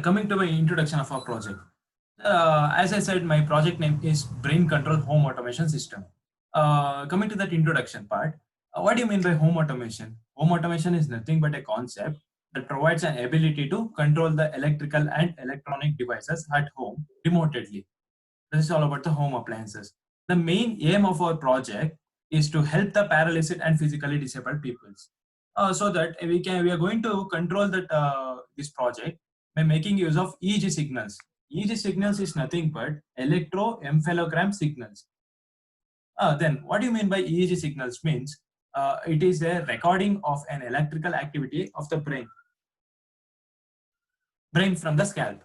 Coming to my introduction of our project. As I said, my project name is Brain Control Home Automation System. Coming to that introduction part, what do you mean by home automation? Home automation is nothing but a concept that provides an ability to control the electrical and electronic devices at home remotely. This is all about the home appliances. The main aim of our project is to help the paralyzed and physically disabled peoples. So that we are going to control that this project by making use of EEG signals. EEG signals is nothing but electroencephalogram signals. Then what do you mean by EEG signals? Means it is a recording of an electrical activity of the brain from the scalp.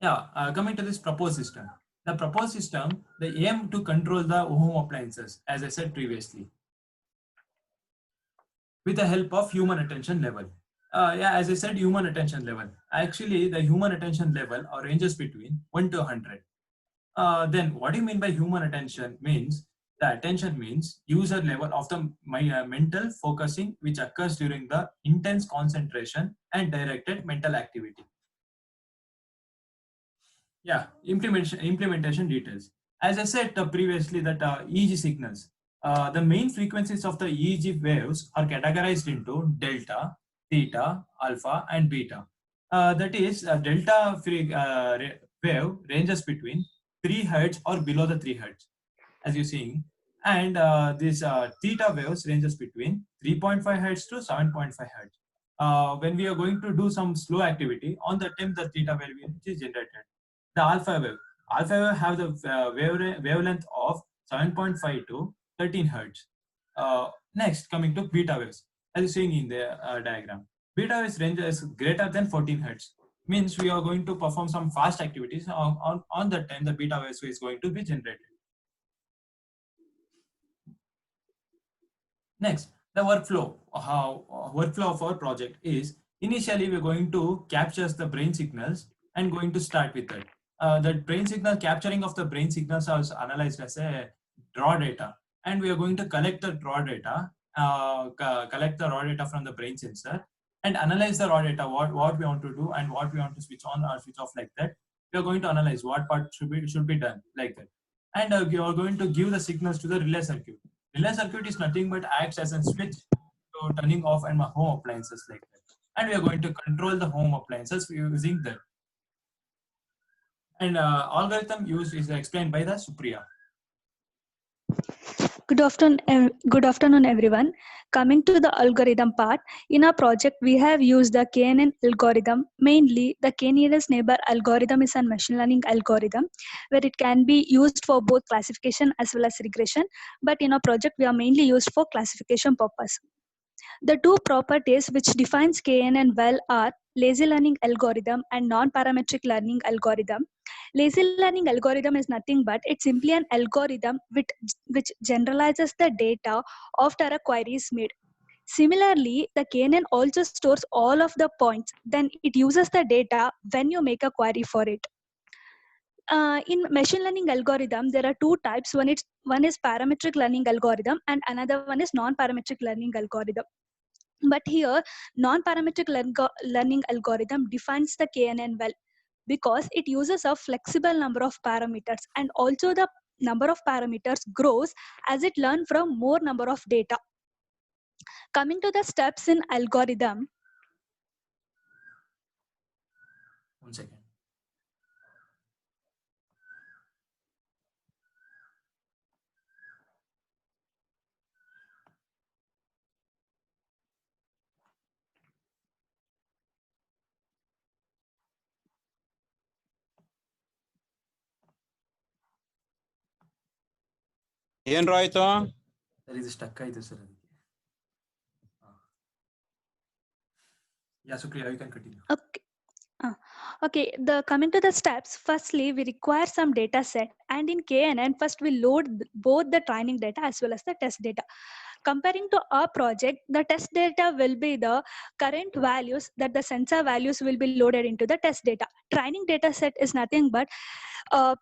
Yeah, coming to this proposed system. The proposed system, the aim to control the home appliances, as I said previously, with the help of human attention level. Yeah, as I said, human attention level. Actually, the human attention level ranges between 1 to 100. Then what do you mean by human attention? Means the attention means user level of the mental focusing which occurs during the intense concentration and directed mental activity. Yeah, implementation details. As I said previously, that EEG signals, the main frequencies of the EEG waves are categorized into delta, theta, alpha, and beta. That is, delta wave ranges between 3 hertz or below the 3 hertz, as you're seeing, and this theta waves ranges between 3.5 hertz to 7.5 hertz. When we are going to do some slow activity, on the time the theta wave is generated. The alpha wave. Alpha wave have the wavelength of 7.5 to 13 hertz. Next, coming to beta waves, as you seeing in the diagram. Beta waves range is greater than 14 hertz. Means we are going to perform some fast activities on the time the beta waves is going to be generated. Next, the workflow. How workflow of our project is, initially we're going to capture the brain signals and going to start with it. The brain signal capturing of the brain signals is analyzed as a raw data, and we are going to collect the raw data, collect the raw data from the brain sensor, and analyze the raw data. What we want to do and what we want to switch on or switch off like that. We are going to analyze what part should be done like that, and we are going to give the signals to the relay circuit. Relay circuit is nothing but acts as a switch to turning off and home appliances like that. And we are going to control the home appliances using that. And algorithm used is explained by the Supriya. Good afternoon, everyone. Coming to the algorithm part, in our project, we have used the KNN algorithm. Mainly, the k-nearest neighbor algorithm is a machine learning algorithm where it can be used for both classification as well as regression. But in our project, we are mainly used for classification purpose. The two properties which defines KNN well are lazy learning algorithm and non-parametric learning algorithm. Lazy learning algorithm is nothing but it's simply an algorithm which generalizes the data after a query is made. Similarly, the KNN also stores all of the points, then it uses the data when you make a query for it. In machine learning algorithm, there are two types. One is parametric learning algorithm and another one is non-parametric learning algorithm. But here, non-parametric learning algorithm defines the KNN well because it uses a flexible number of parameters, and also the number of parameters grows as it learns from more number of data. Coming to the steps in algorithm. 1 second. ಏನ್ರೋ ಆಯ್ತು sir ಇದು stuck ಆಯ್ತು sir ಅದಕ್ಕೆ. Yeah, Supriya, you can continue. Okay, coming to the steps, firstly we require some data set, and in KNN first we load both the training data as well as the test data. Comparing to our project, the test data will be the current values that the sensor values will be loaded into the test data. Training data set is nothing but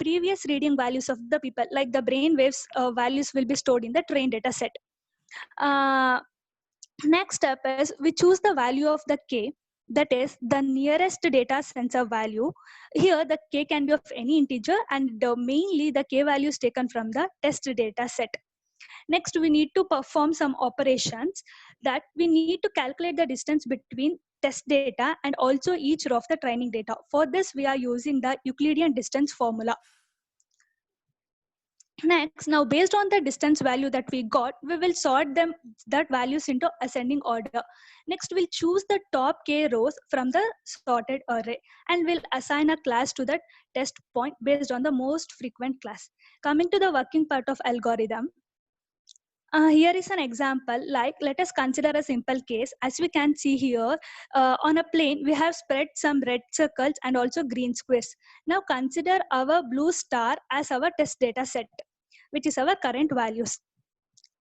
previous reading values of the people, like the brain waves values will be stored in the train data set. Next step is we choose the value of the K. that is the nearest data sensor value. Here the k can be of any integer, and mainly the k value is taken from the test data set. Next, we need to perform some operations that we need to calculate the distance between test data and also each row of the training data. For this, we are using the Euclidean distance formula. Next, now based on the distance value that we got, we will sort that values into ascending order. Next, we'll choose the top k rows from the sorted array and we'll assign a class to that test point based on the most frequent class. Coming to the working part of algorithm, here is an example. Like, let us consider a simple case. As we can see here, on a plane, we have spread some red circles and also green squares. Now consider our blue star as our test data set, which is our current values.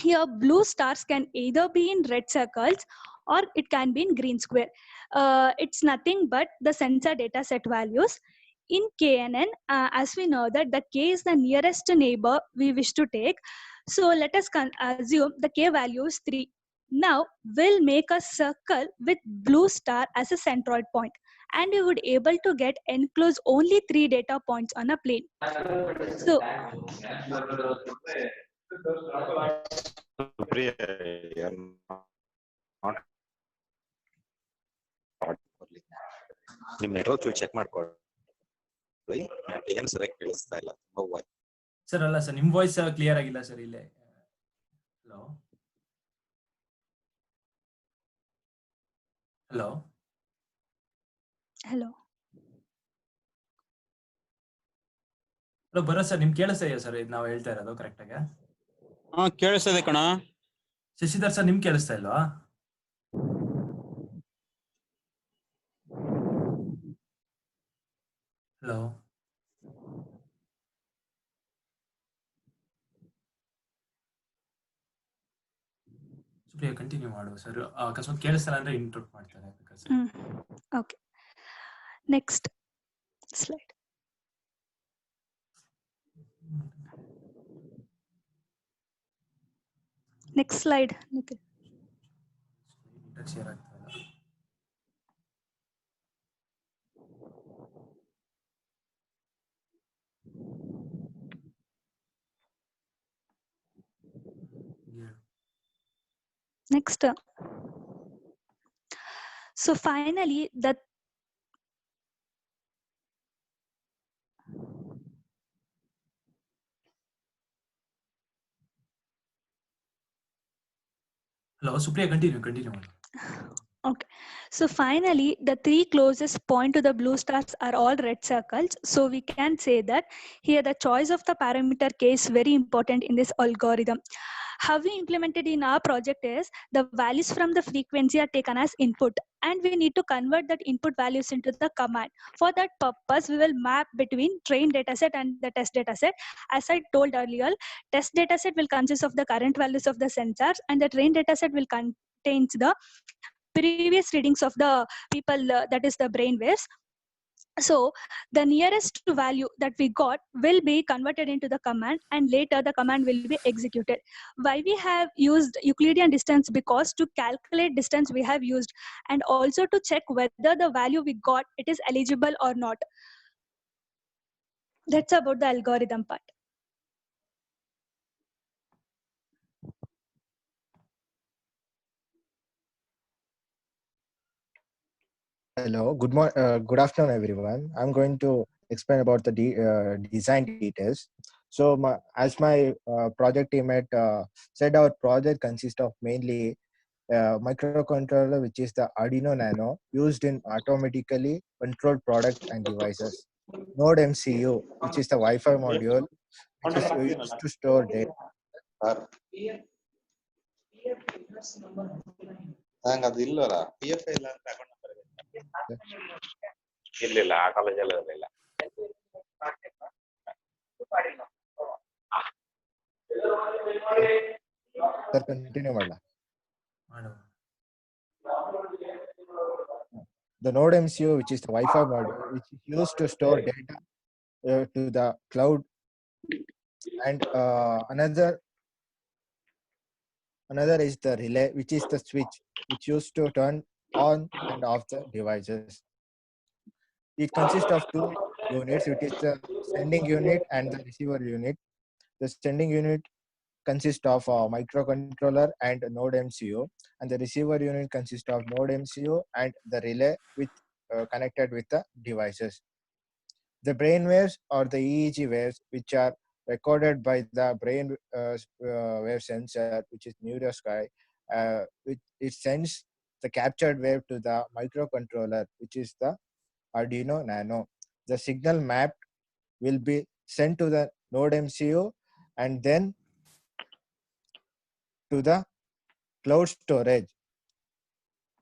Here, blue stars can either be in red circles or it can be in green square. It's nothing but the sensor data set values. In KNN, as we know that the k is the nearest neighbor we wish to take. So let us assume the k value is 3. Now we'll make a circle with blue star as a centroid point, and we would able to get enclose only 3 data points on a plane. So Supriya, you're not audible. ನಿಮ್ಮ network check ಮಾಡ್ಕೊಳ್ಳಿ. ಏನು ಸರಿಯಾಗಿ ಕೇಳಿಸ್ತಾ ಇಲ್ಲ. Sir ಅಲ್ಲ sir, ನಿಮ್ voice clear ಆಗಿಲ್ಲ sir ಇಲ್ಲೇ. Hello hello hello. ಹಲೋ ಬರೋ ಸರ್, ನಿಮ್ ಕೇಳಿಸ್ತಾ ಇದೆಯಾ ಸರ್ ಇದು ನಾವು ಹೇಳ್ತಾ ಇರೋದು ಕರೆಕ್ಟ್ ಆಗಿ? ಕೇಳಿಸ್ತದೆ ಕಣ. ಶಶಿಧರ್ ಸರ್, ನಿಮ್ ಕೇಳಿಸ್ತಾ ಇಲ್ವಾ? ಹಲೋ ಸುಪ್ರಿಯಾ, ಕಂಟಿನ್ಯೂ ಮಾಡು ಸರ್. ಅಕಸ್ಮಾತ್ ಕೇಳಿಸ್ತಾರ ಅಂದ್ರೆ ಇಂಟರ್ಪ್ಟ್ ಮಾಡ್ತಾರೆ. Okay. Next slide. Next slide. Share ಆಗ್ತಾ ಇಲ್ಲ. Next. So finally, hello Supriya, continue ಮಾಡು. Okay, so finally the 3 closest point to the blue stars are all red circles. So we can say that here the choice of the parameter k is very important in this algorithm. How we implemented in our project is the values from the frequency are taken as input, and we need to convert that input values into the command. For that purpose, we will map between train dataset and the test dataset. As I told earlier, test dataset will consist of the current values of the sensors, and the train dataset will contains the previous readings of the people, that is the brain waves. So the nearest value that we got will be converted into the command, and later the command will be executed. Why we have used Euclidean distance? Because to calculate distance we have used, and also to check whether the value we got it is eligible or not. That's about the algorithm part. Hello, good afternoon, everyone. I'm going to explain about the design details. So, as my project teammate said, our project consists of mainly microcontroller, which is the Arduino Nano, used in automatically controlled product and devices. Node MCU, which is the Wi-Fi module, which is used to store data. ಇಲ್ಲ PF ಇಲ್ಲ ಅಂತ account number ಇಲ್ಲ, ಆ ಕಾಲೇಜಲ್ಲಿ ಇರಲಿಲ್ಲ. Sir, continue ಮಾಡಲಾ? The Node MCU, which is the Wi-Fi module, which is used to store data to the cloud, and another is the relay, which is the switch which used to turn on and off the devices. It consists of two units, which is the sending unit and the receiver unit. The sending unit consists of a microcontroller and node MCU, and the receiver unit consists of node MCU and the relay with connected with the devices. The brain waves or the EEG waves, which are recorded by the brain wave sensor, which is Neurosky, it sends the captured wave to the microcontroller, which is the Arduino Nano. The signal mapped will be sent to the node MCU and then to the cloud storage.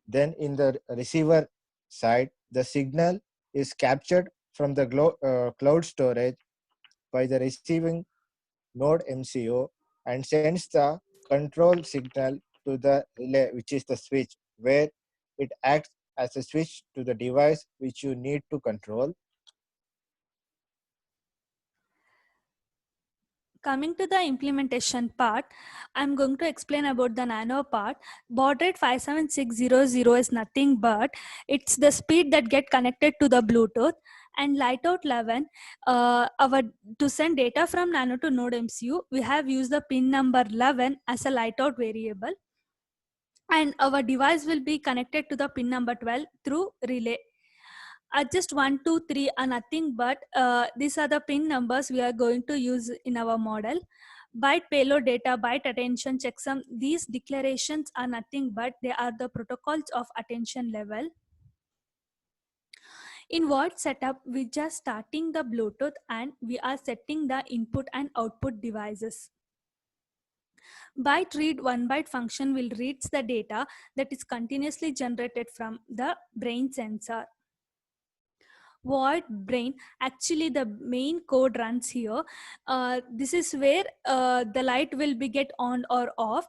Then in the receiver side, the signal is captured from the cloud storage by the receiving node MCU and sends the control signal to the relay, which is the switch, where it acts as a switch to the device which you need to control. Coming to the implementation part, I'm going to explain about the nano part. Baud rate 57600 is nothing but it's the speed that get connected to the Bluetooth. And Lightout 11, to send data from nano to node MCU, we have used the pin number 11 as a lightout variable. And our device will be connected to the pin number 12 through relay. Just 1, 2, 3 are nothing but these are the pin numbers we are going to use in our model. Byte payload data, byte attention checksum, these declarations are nothing but they are the protocols of attention level. In void setup, we just starting the Bluetooth and we are setting the input and output devices. Byte read 1 byte function will read the data that is continuously generated from the brain sensor. Void brain, actually the main code runs here. This is where the light will be get on or off.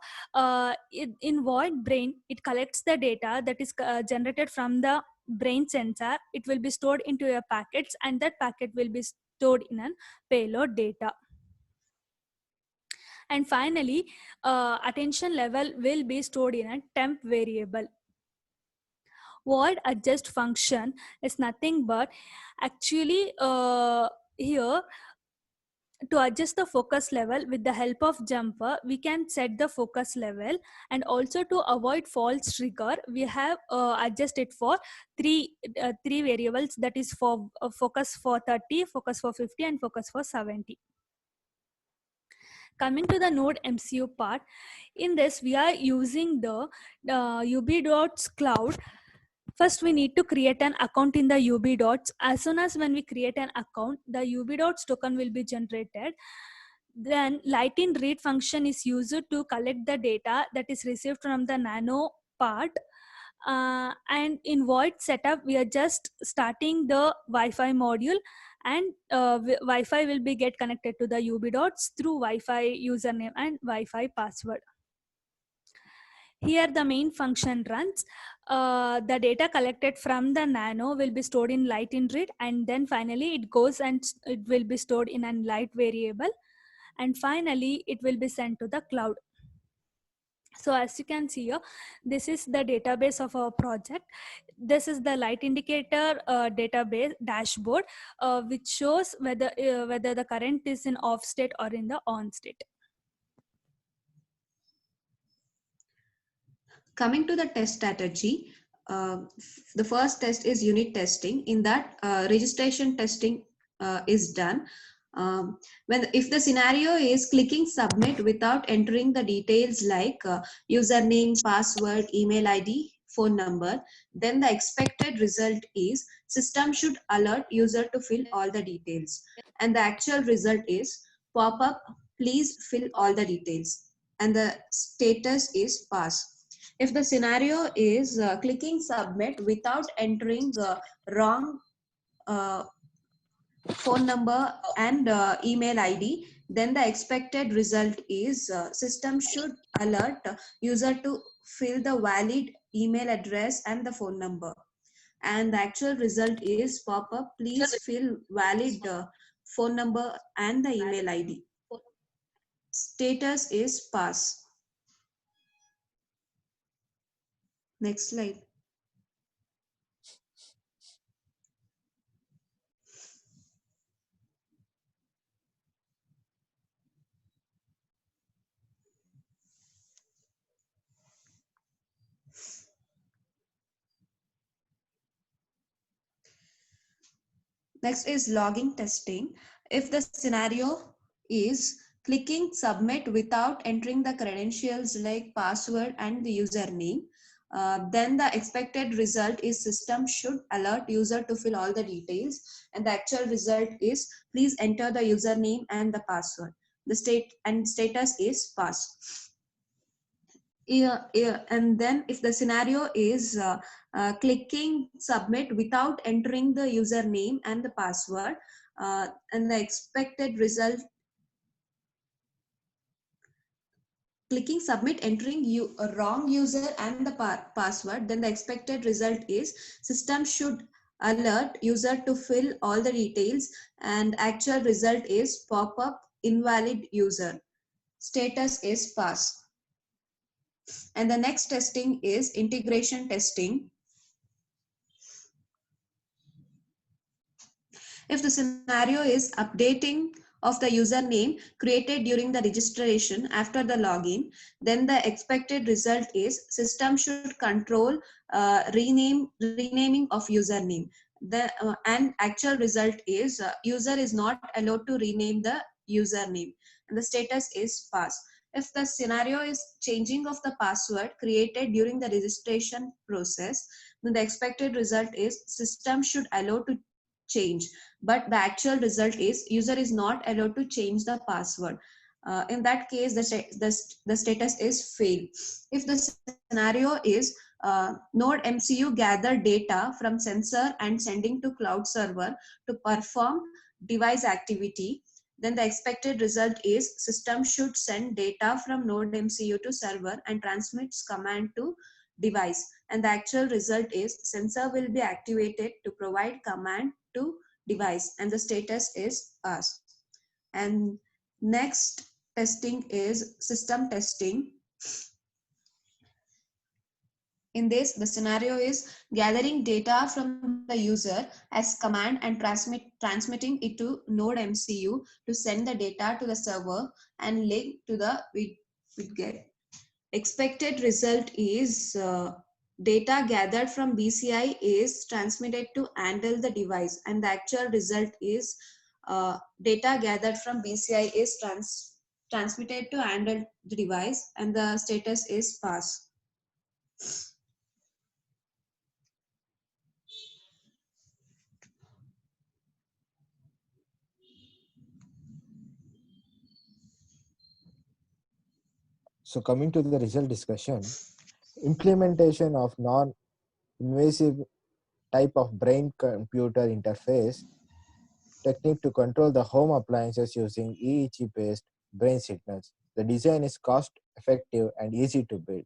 In void brain, it collects the data that is generated from the brain sensor. It will be stored into your packets and that packet will be stored in a payload data. And finally, attention level will be stored in a temp variable. Void adjust function is nothing but actually here to adjust the focus level with the help of jumper, we can set the focus level, and also to avoid false trigger, we have adjusted for three variables, that is for focus for 30, focus for 50, and focus for 70. Coming to the node MCU part, in this we are using the UB.Dots cloud. First, we need to create an account in the UB.Dots. As soon as when we create an account, the UB.Dots token will be generated. Then light in read function is used to collect the data that is received from the nano part. And in void setup, we are just starting the Wi-Fi module, and Wi-Fi will be get connected to the UB.Dots through Wi-Fi username and Wi-Fi password. Here the main function runs. The data collected from the nano will be stored in light in read, and then finally it goes and it will be stored in a light variable, and finally it will be sent to the cloud. So as you can see here, this is the database of our project. This is the light indicator database dashboard, which shows whether the current is in off state or in the on state. Coming to the test strategy, the first test is unit testing. In that, registration testing is done. If the scenario is clicking submit without entering the details like username, password, email ID, phone number, then the expected result is system should alert user to fill all the details. And the actual result is pop-up, please fill all the details. And the status is pass. If the scenario is clicking submit without entering the wrong phone number and email ID, then the expected result is system should alert user to fill the valid email address and the phone number. And the actual result is pop-up, please fill valid phone number and the email ID. Status is pass. Next slide. Next is logging testing. If the scenario is clicking submit without entering the credentials like password and the username, then the expected result is system should alert user to fill all the details, and the actual result is please enter the username and the password. The state and status is pass. Yeah, and then if the scenario is clicking submit without entering the username and the password, and the expected result, clicking submit entering a wrong user and the password, then the expected result is system should alert user to fill all the details, and actual result is pop up invalid user. Status is pass. And the next testing is integration testing. If the scenario is updating of the username created during the registration after the login, then the expected result is system should control renaming of username. And actual result is user is not allowed to rename the username, and the status is pass. If the scenario is changing of the password created during the registration process, then the expected result is system should allow to change, but the actual result is user is not allowed to change the password. In that case, the status is fail. If the scenario is node MCU gather data from sensor and sending to cloud server to perform device activity, then the expected result is system should send data from node MCU to server and transmits command to device, and the actual result is sensor will be activated to provide command to device, and the status is pass. And next testing is system testing. In this, the scenario is gathering data from the user as command and transmitting it to node MCU to send the data to the server and link to the widget. Expected result is data gathered from BCI is transmitted to handle the device, and the actual result is data gathered from BCI is transmitted to handle the device, and the status is pass. So coming to the result discussion, implementation of non-invasive type of brain-computer interface technique to control the home appliances using EEG-based brain signals. The design is cost-effective and easy to build.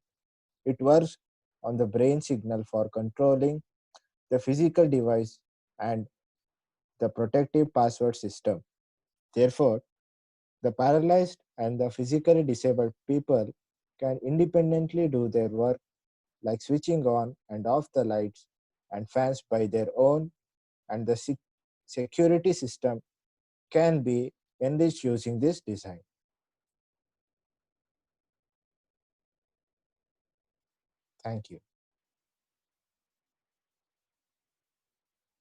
It works on the brain signal for controlling the physical device and the protective password system. Therefore, the paralyzed and the physically disabled people can independently do their work like switching on and off the lights and fans by their own, and the security system can be enriched using this design. Thank you.